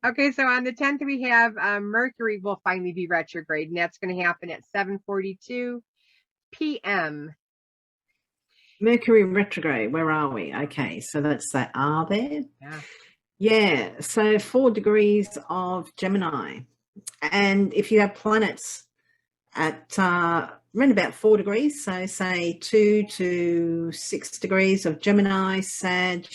Okay, so on the 10th, we have Mercury will finally be retrograde, and that's going to happen at 7:42 p.m. Mercury retrograde, where are we? Okay, so that's that R there. Yeah. Yeah, so 4 degrees of Gemini. And if you have planets at around about 4 degrees, so say 2 to 6 degrees of Gemini, Sag,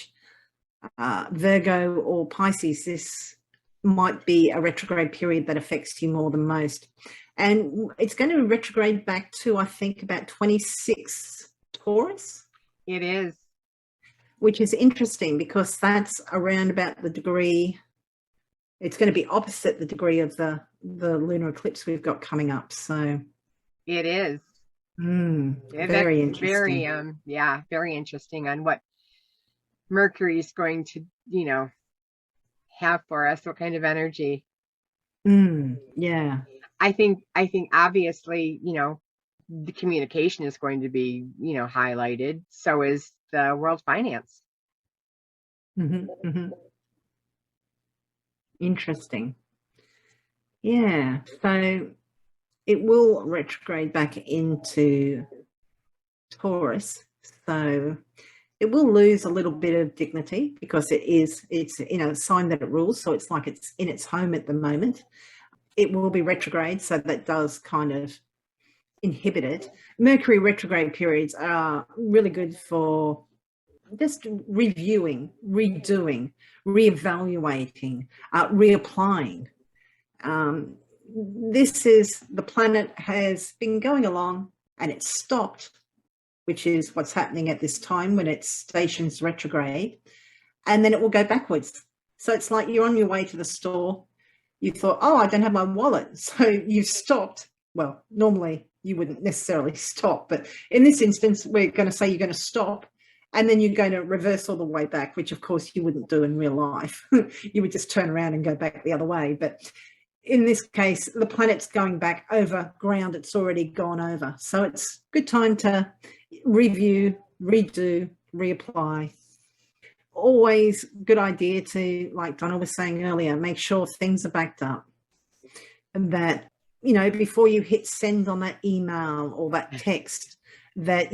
Virgo or Pisces, this might be a retrograde period that affects you more than most. And it's going to retrograde back to, I think, about 26 Taurus. It is. Which is interesting because that's around about the degree, it's going to be opposite the degree of the lunar eclipse we've got coming up. So it is. Very interesting. Very interesting on what Mercury is going to, have for us, what kind of energy. Yeah. I think obviously, the communication is going to be, highlighted. So is the world finance. Interesting. Yeah. So it will retrograde back into Taurus. So it will lose a little bit of dignity because it's a sign that it rules. So it's like it's in its home at the moment. It will be retrograde. So that does kind of inhibit it. Mercury retrograde periods are really good for just reviewing, redoing, reevaluating, reapplying. This is, the planet has been going along and it's stopped, which is what's happening at this time when it stations retrograde, and then it will go backwards. So it's like you're on your way to the store. You thought, oh, I don't have my wallet. So you've stopped. Well, normally you wouldn't necessarily stop, but in this instance, we're going to say you're going to stop and then you're going to reverse all the way back, which of course you wouldn't do in real life. You would just turn around and go back the other way. But in this case, the planet's going back over ground it's already gone over. So it's a good time to review, redo, reapply. Always good idea to, like Donna was saying earlier, make sure things are backed up. And that, before you hit send on that email or that text, that,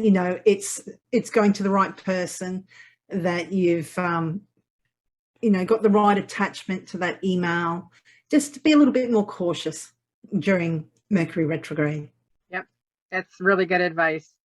it's going to the right person, that you've, got the right attachment to that email. Just to be a little bit more cautious during Mercury retrograde. Yep. That's really good advice.